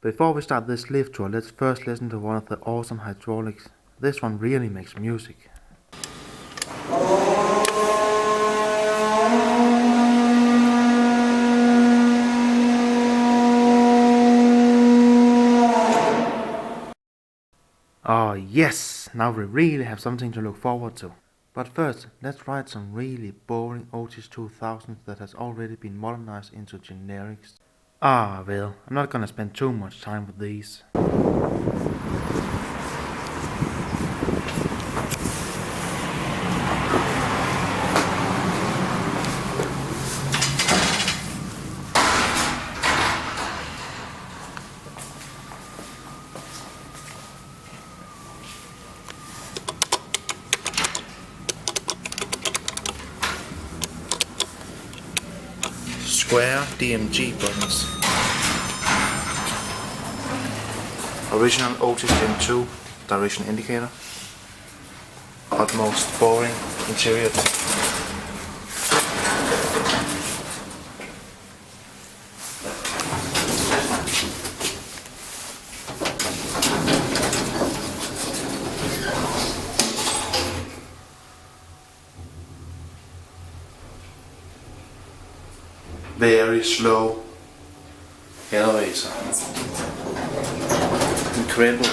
Before we start this lift tour, let's first listen to one of the awesome hydraulics. This one really makes music. Oh yes, now we really have something to look forward to. But first, let's write some really boring OTIS 2000 that has already been modernized into generics. Well, I'm not gonna spend too much time with these. Square DMG buttons. Original OTIS Gen 2 direction indicator. Utmost boring interior. Very slow elevator. Incredible.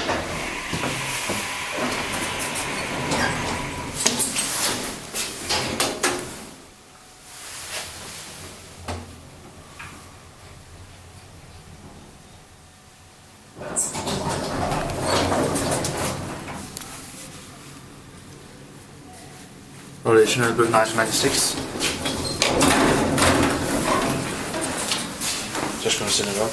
Original built 1996. Just gonna set it up.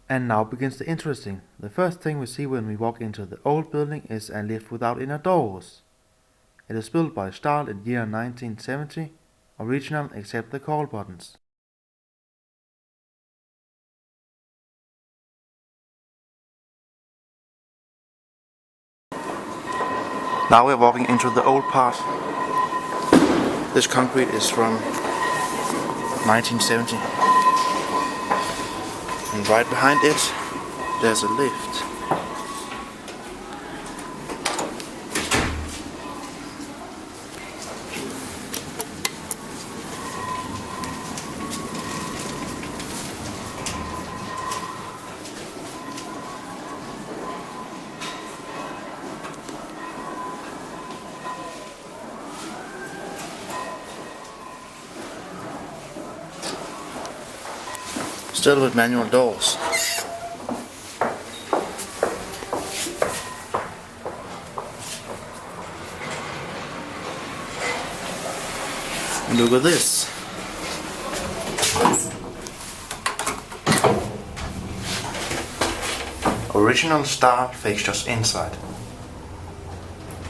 And now begins the interesting. The first thing we see when we walk into the old building is a lift without inner doors. It is built by STAHL in year 1970, original except the call buttons. Now we're walking into the old part. This concrete is from 1970. And right behind it, there's a lift. Still with manual doors. Look at this. Original STAHL fixtures inside.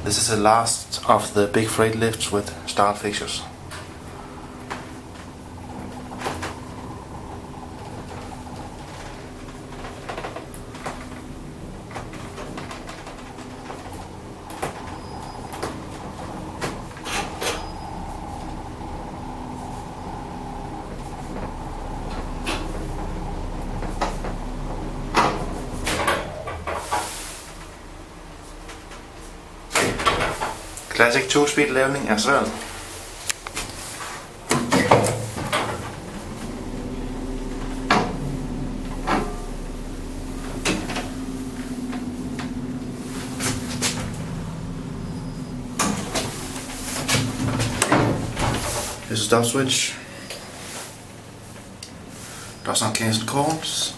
This is the last of the big freight lifts with STAHL fixtures. Classic 2-speed leveling as well. Here's a stop switch. Does not cancel calls.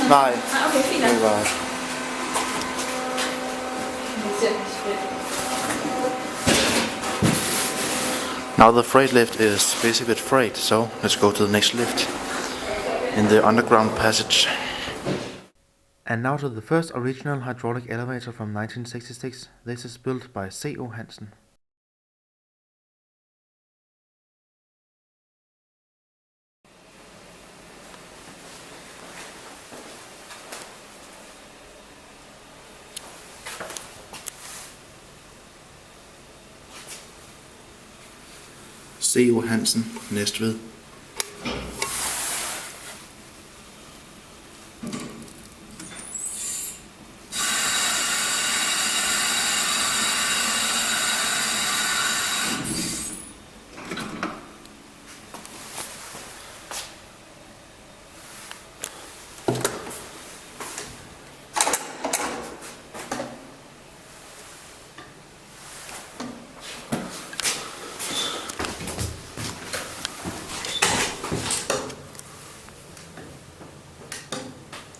Nej. Okay, fint. Det var... Now the freight lift is busy with freight, so let's go to the next lift in the underground passage. And now to the first original hydraulic elevator from 1966. This is built by C.O. Hansen. C.O. Hansen, Næstved.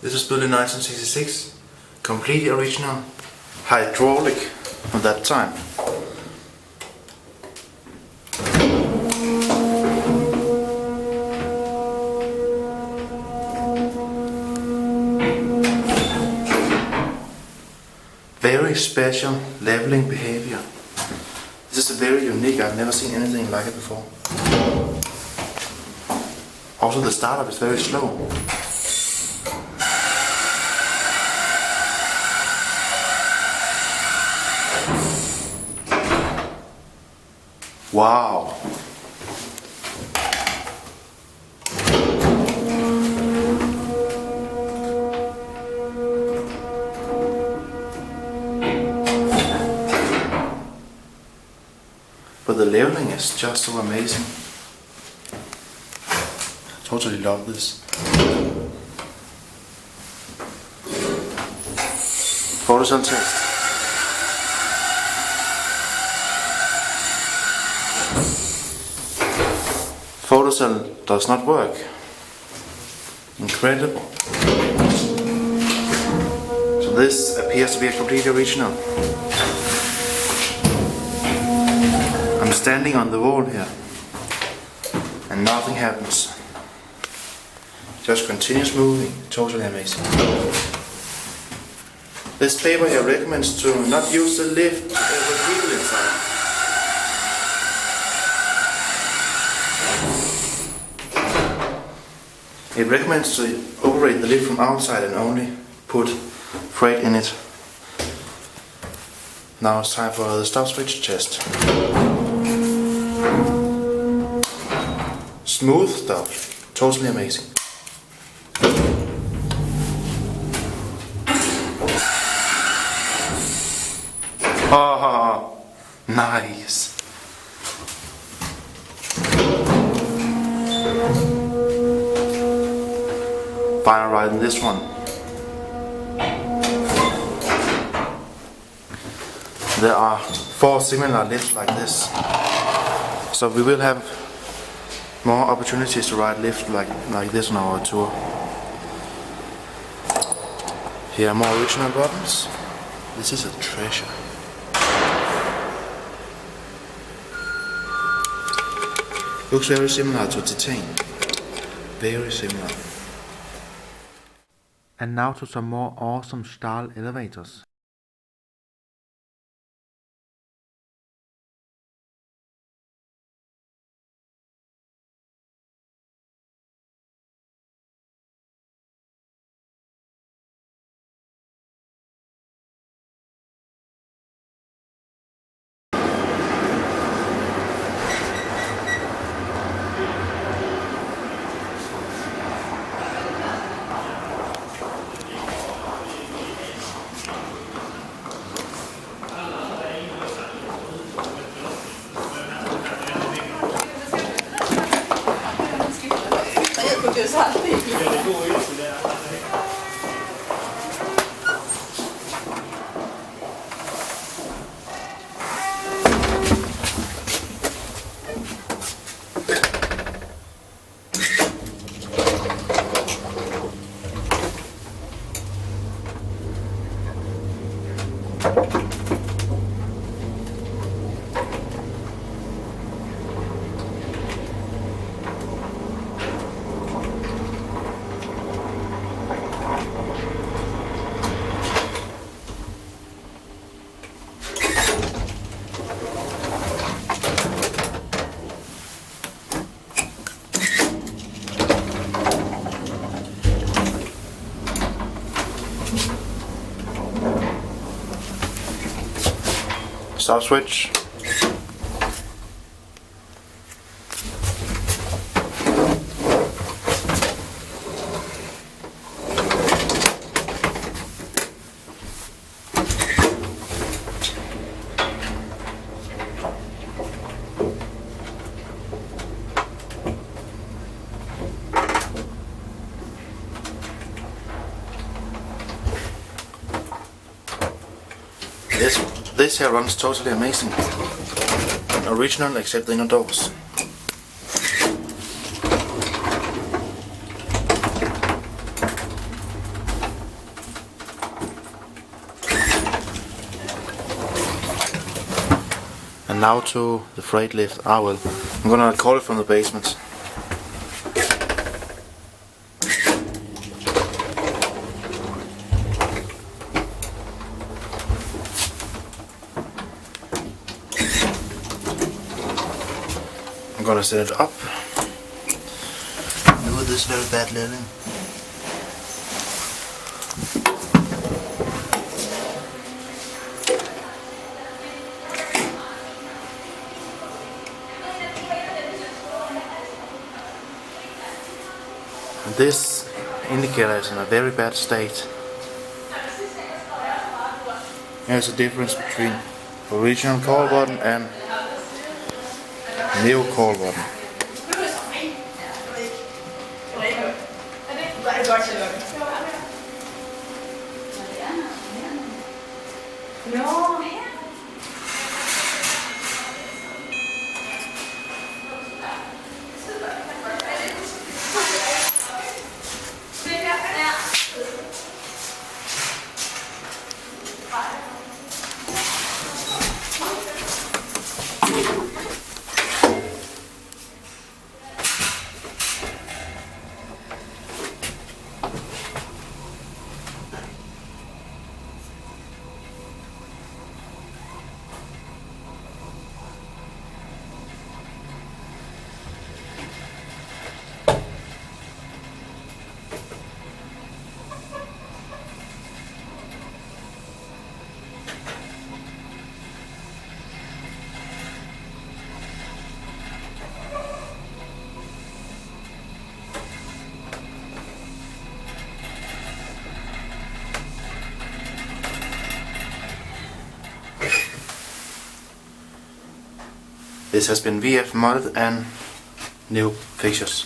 This was built in 1966, completely original, hydraulic from that time. Very special leveling behavior. This is very unique, I've never seen anything like it before. Also the startup is very slow. Wow! But the leveling is just so amazing. I totally love this. Photocell test. Photocell does not work. Incredible. So this appears to be a completely original. I'm standing on the wall here and nothing happens. Just continues moving. Totally amazing. This paper here recommends to not use the lift with people inside. It recommends to operate the lift from outside and only put freight in it. Now it's time for the stop switch test. Smooth stuff, totally amazing. Oh, nice. Final ride in this one. There are 4 similar lifts like this, so we will have more opportunities to ride lift like this on our tour. Here are more original buttons. This is a treasure. Looks very similar to Titan. Very similar. And now to some more awesome STAHL elevators. Stop switch. This here runs totally amazing. Original except the inner doors. And now to the freight lift. I'm gonna call it from the basement. I'm gonna set it up. Do this very bad living. This indicator is in a very bad state. There's a difference between original call button and new call button. This has been VF modded and new fixtures.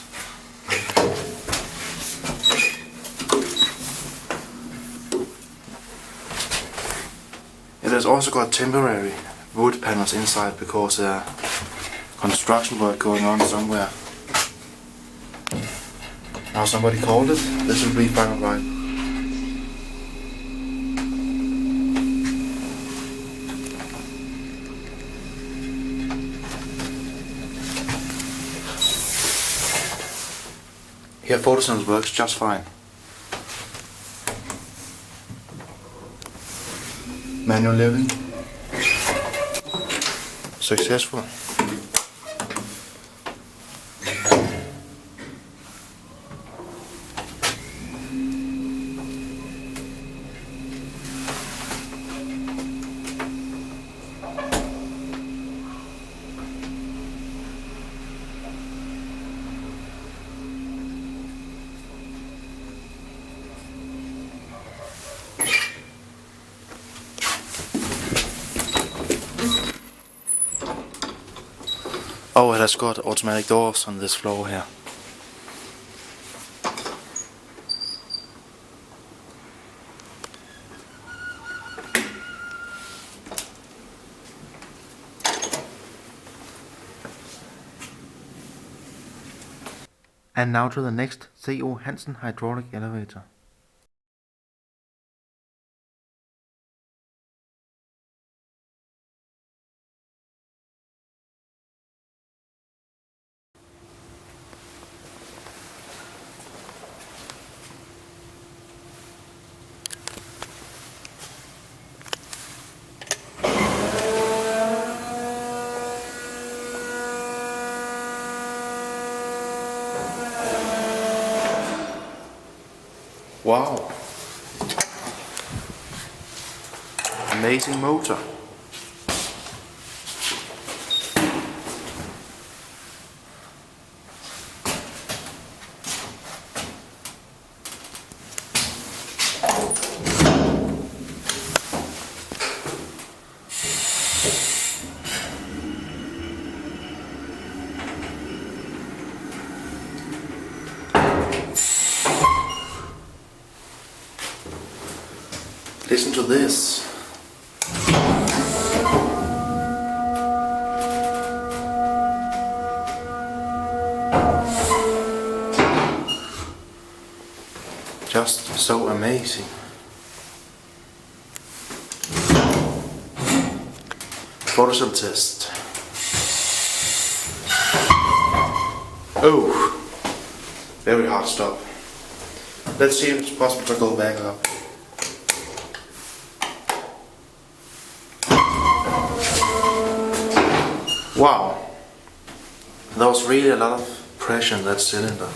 It has also got temporary wood panels inside because construction work going on somewhere. Now somebody called it. This will be final right. Here photosynthesis works just fine. Manual living. Successful. Oh, it has got automatic doors on this floor here. And now to the next CO Hansen hydraulic elevator. Wow! Amazing motor. Listen to this. Just so amazing. Photoshop test. Oh, very hard stop. Let's see if it's possible to go back up. Wow, there was really a lot of pressure in that cylinder.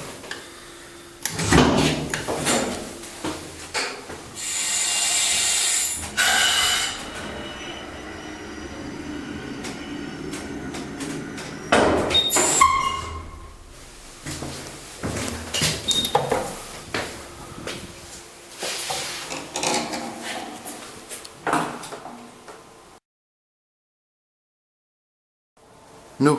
Nu.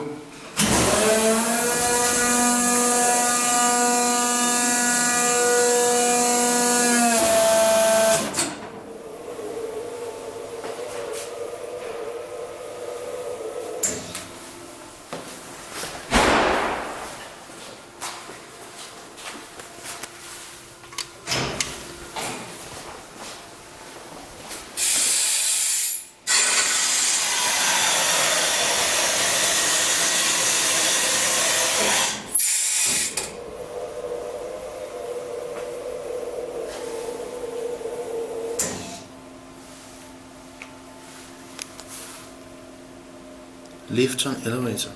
Lift on elevator.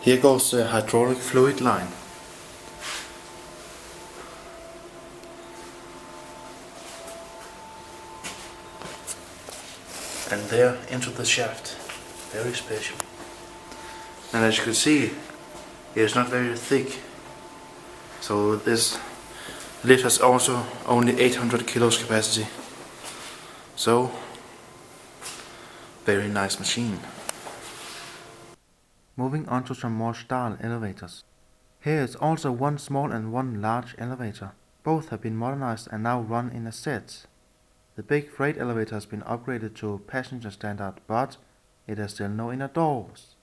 Here goes the hydraulic fluid line. And there into the shaft. Very special. And as you can see, it's not very thick. So this lift has also only 800 kilos capacity. So, very nice machine. Moving on to some more STAHL elevators. Here is also one small and one large elevator. Both have been modernized and now run in a set. The big freight elevator has been upgraded to passenger standard, but it has still no inner doors.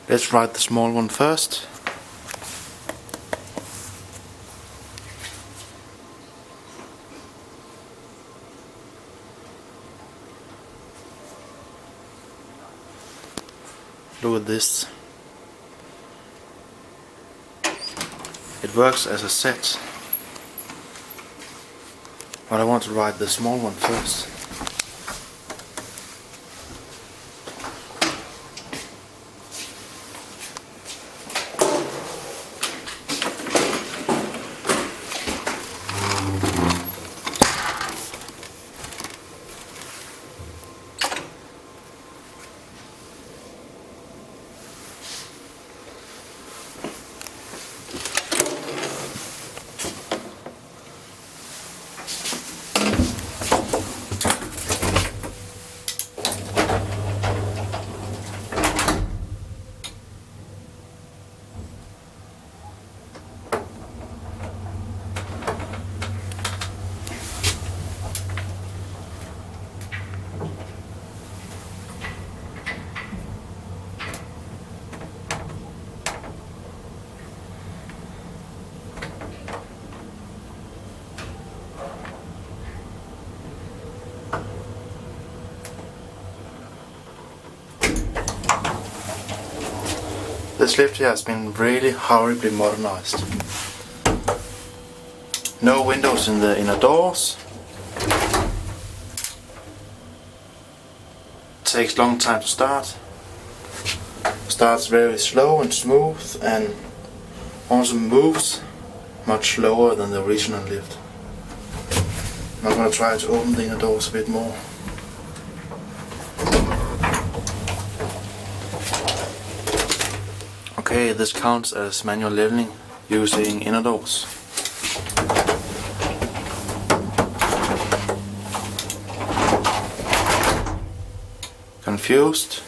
Let's ride the small one first. Look at this. It works as a set. But I want to ride the small one first. This lift here has been really horribly modernized. No windows in the inner doors. Takes long time to start. Starts very slow and smooth and also moves much slower than the original lift. I'm gonna try to open the inner doors a bit more. Okay, this counts as manual leveling using inner doors. confused.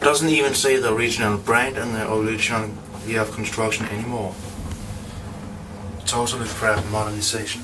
Doesn't even say the original brand and the original year of construction anymore. Totally crap modernization.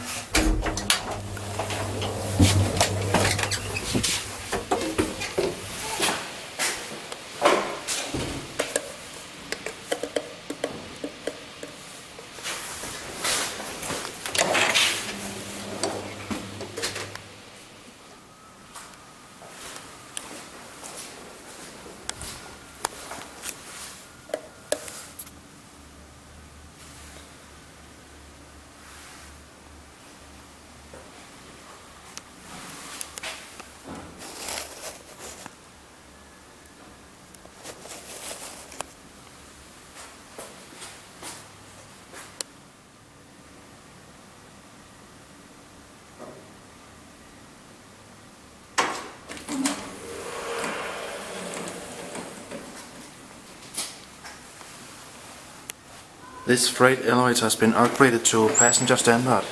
This freight elevator has been upgraded to passenger standard.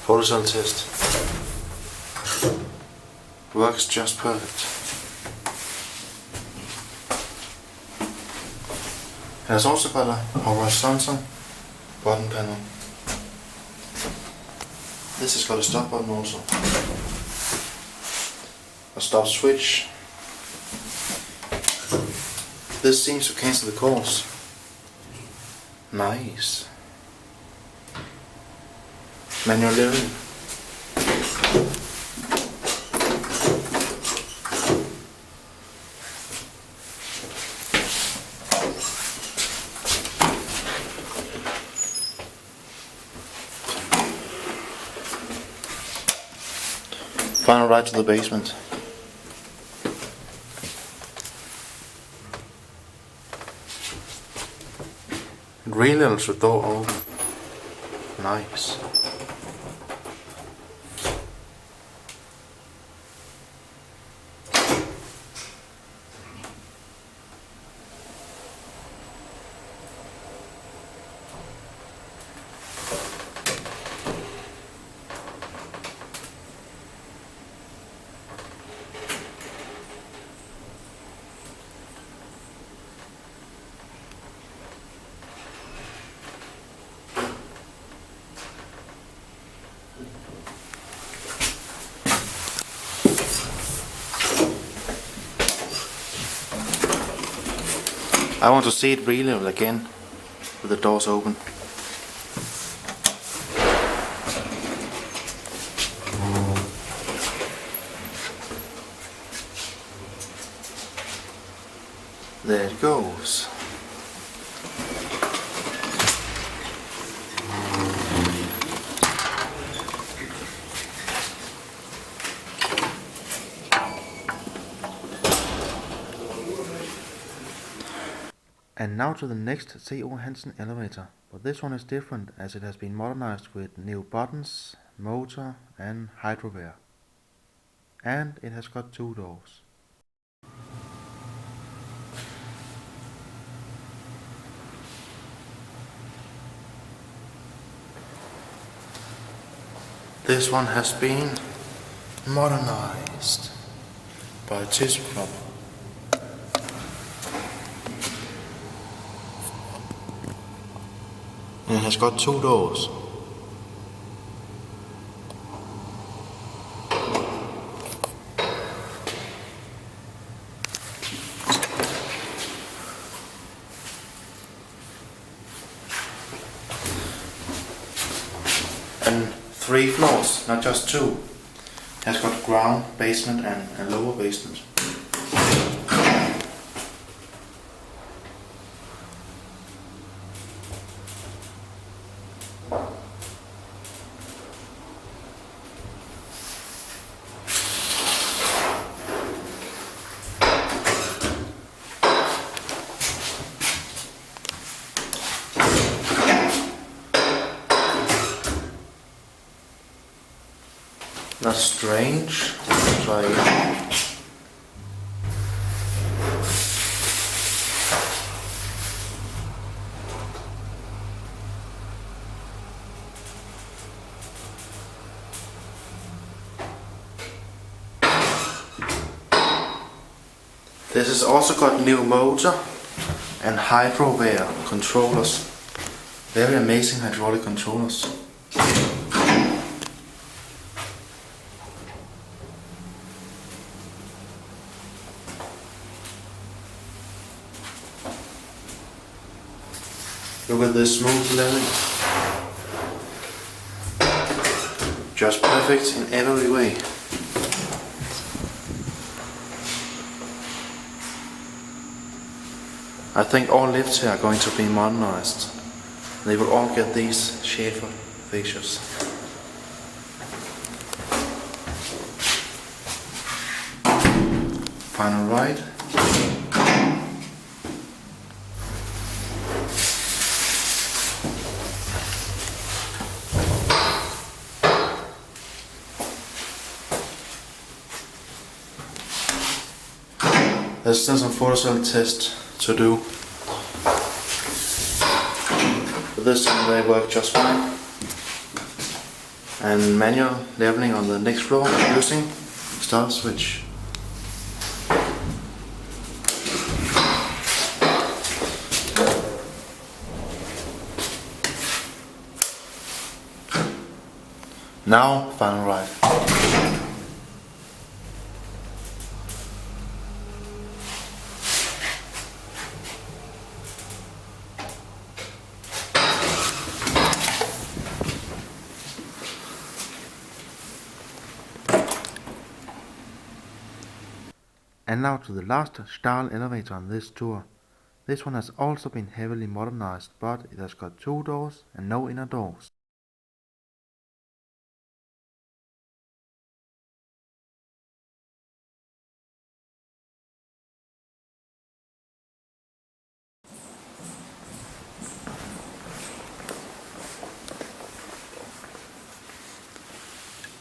Photo test. Works just perfect. It has also got a horizontal button panel. This has got a stop button also. A stop switch. This seems to cancel the calls. Nice. Manual living. Final ride to the basement. It really lets the door open. Nice. I want to see it really again with the doors open. There it goes. And now to the next CO Hansen elevator, but this one is different as it has been modernized with new buttons, motor and hydrover. And it has got 2 doors. This one has been modernized by OTIS Club. It has got 2 doors. And 3 floors, not just 2. It has got ground, basement and a lower basement. That's strange. Let's try again. This has also got new motor and hydro-wear controllers. Very amazing hydraulic controllers. Look at this smooth leather. Just perfect in every way. I think all lifts here are going to be modernized. They will all get these Schaefer features. Final ride. There's still some photocell test to do. But this time they work just fine. And manual leveling on the next floor using STAHL switch. Now, final ride. And now to the last STAHL elevator on this tour. This one has also been heavily modernized, but it has got 2 doors and no inner doors.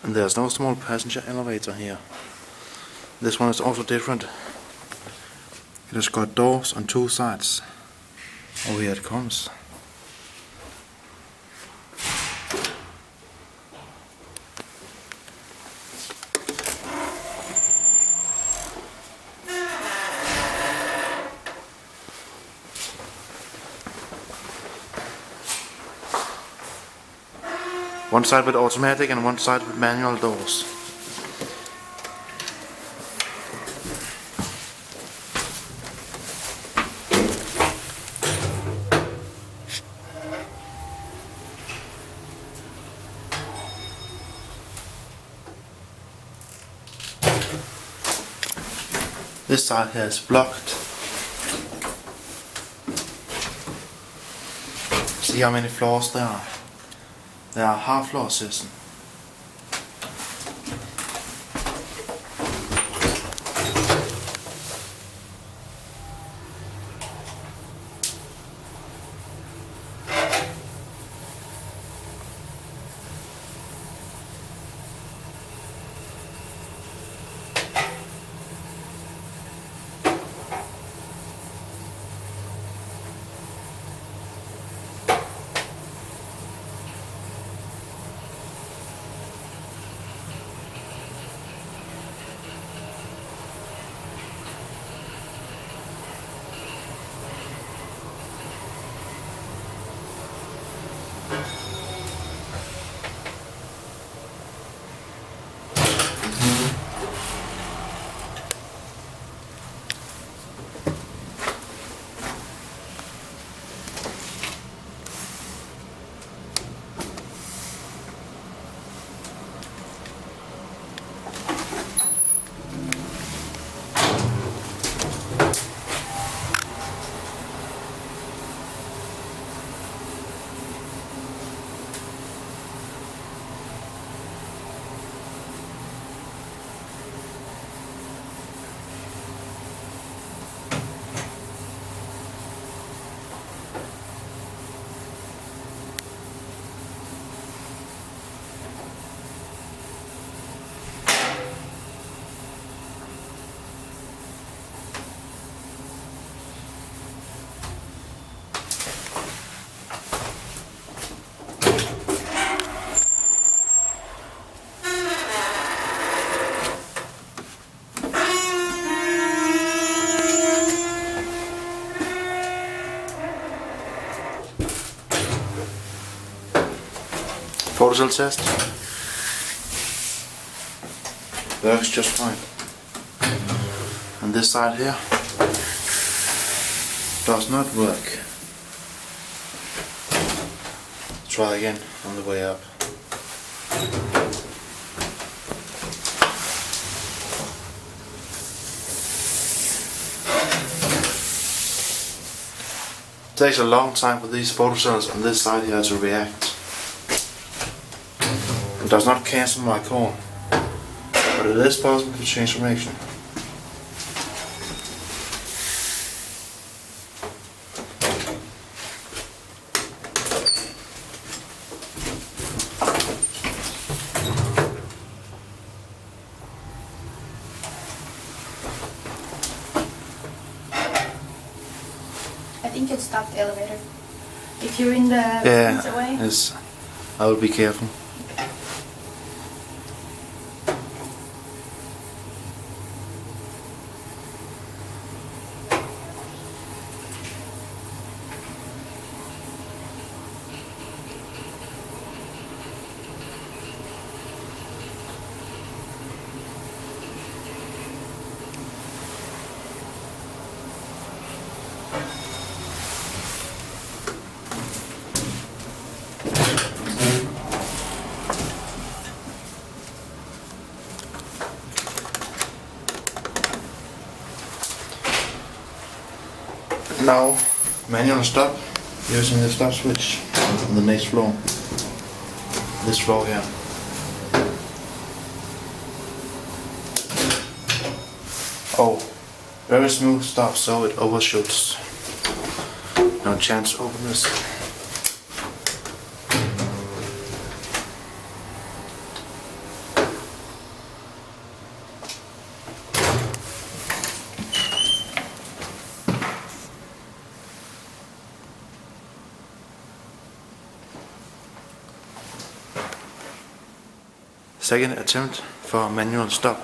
And there's no small passenger elevator here. This one is also different. It has got doors on 2 sides. Oh, here it comes. One side with automatic and one side with manual doors. This side here is blocked. See how many floors there are. There are half floor system. Photocell test. Works just fine. And this side here does not work. Try again on the way up. It takes a long time for these photocells on this side here to react. It does not cancel my cone, but it is possible to change formation. I think you'll stop the elevator. If you're in the way. Yes, I will be careful. Now, manual stop using the stop switch on the next floor. This floor here. Oh, very smooth stop, so it overshoots. No chance to open this. Second attempt for manual stop.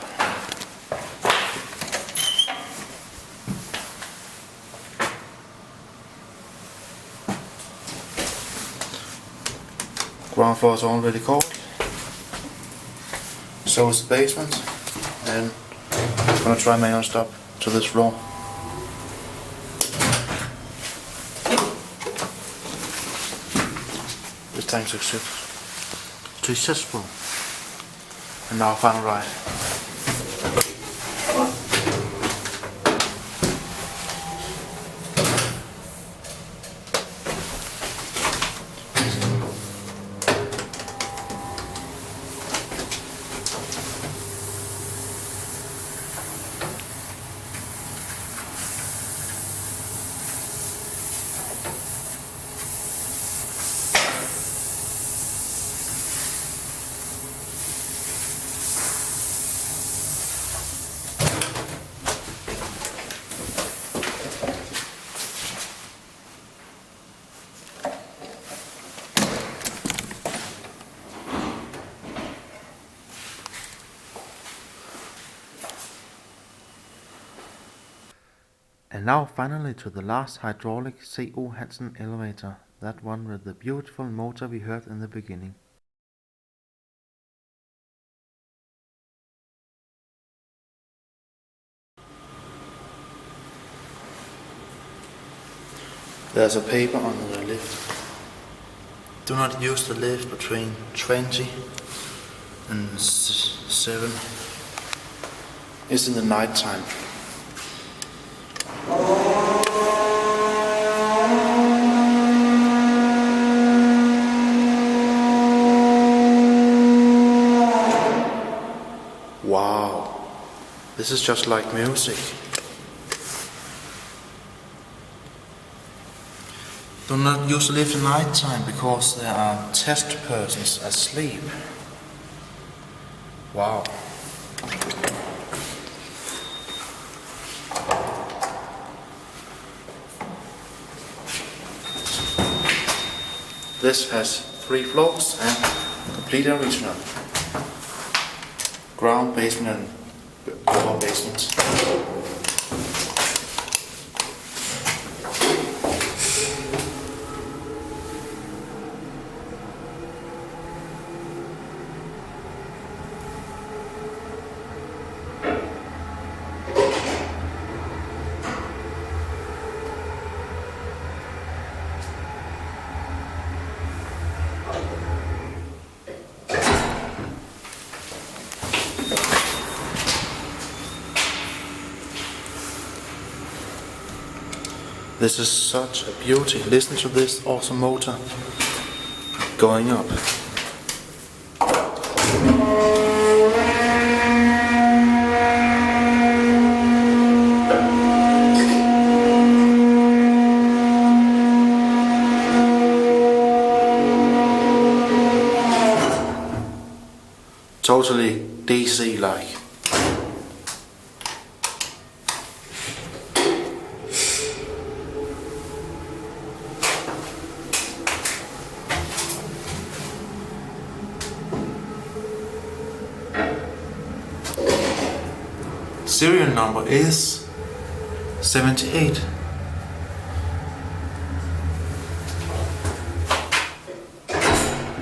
Ground floor is already cold. So is the basement. And I'm gonna try manual stop to this floor. This time successful. And now final ride. And now finally to the last hydraulic CO Hansen elevator, that one with the beautiful motor we heard in the beginning. There's a paper on the lift. Do not use the lift between 20 and 7. It's in the night time. Wow, this is just like music. Do not use the lift at night time because there are test persons asleep. Wow. This has 3 floors and complete original. Ground, basement and upper basement. This is such a beauty. Listen to this awesome motor going up. Totally DC-like. Serial number is 78.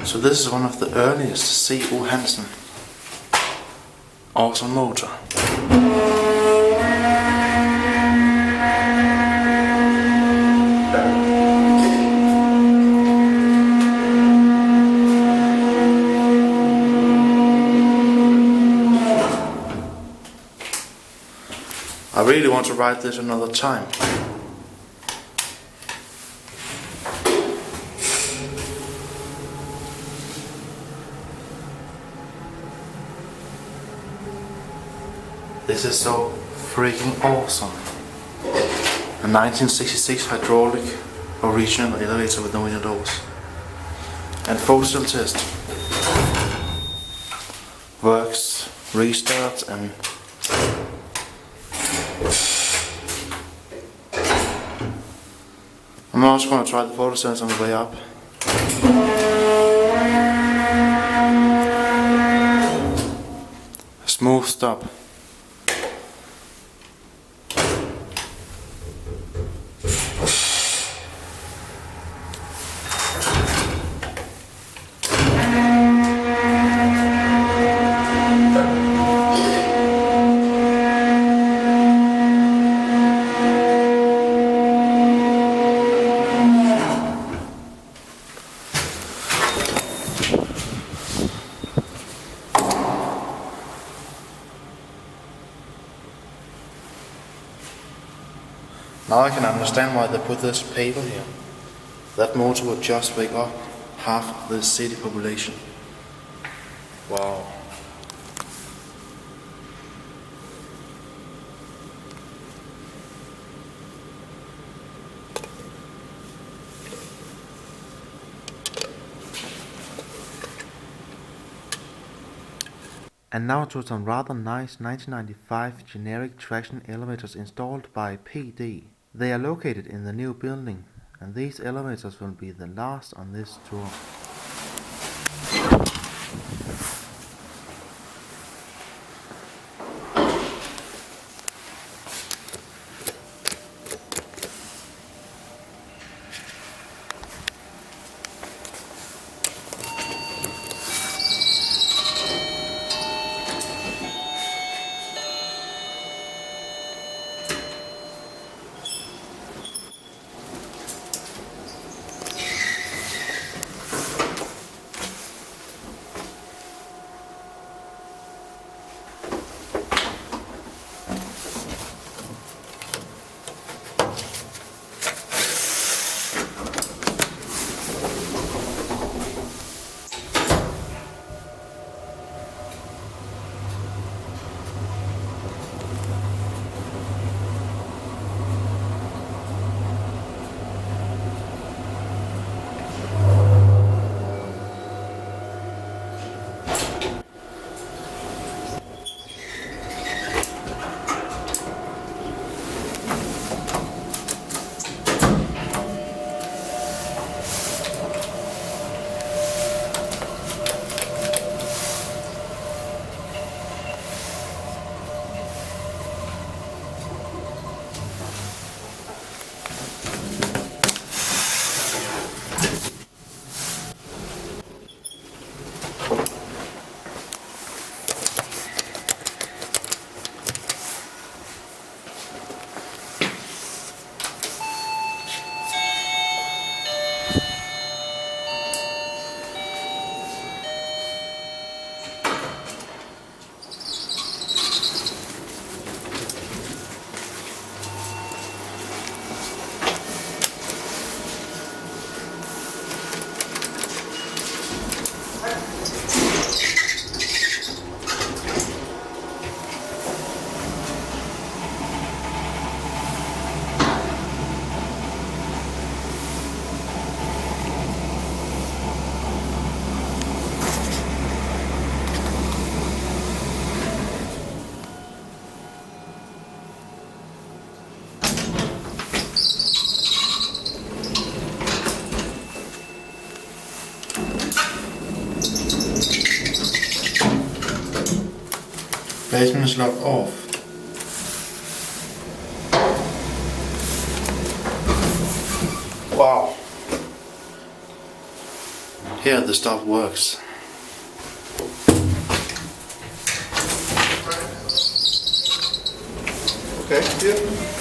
So this is one of the earliest CO Hansen. Awesome motor. I really want to ride this another time. This is so freaking awesome. A 1966 hydraulic original elevator with no inner doors. And full still test. Works, restarts and I'm also going to try the photo sense on the way up. Smooth stop. Now I can understand why they put this paper here. That motor would just wake up half the city population. Wow. And now to some rather nice 1995 generic traction elevators installed by PD. They are located in the new building, and these elevators will be the last on this tour. Basement is locked off. Wow. Here the stuff works. Okay, yeah.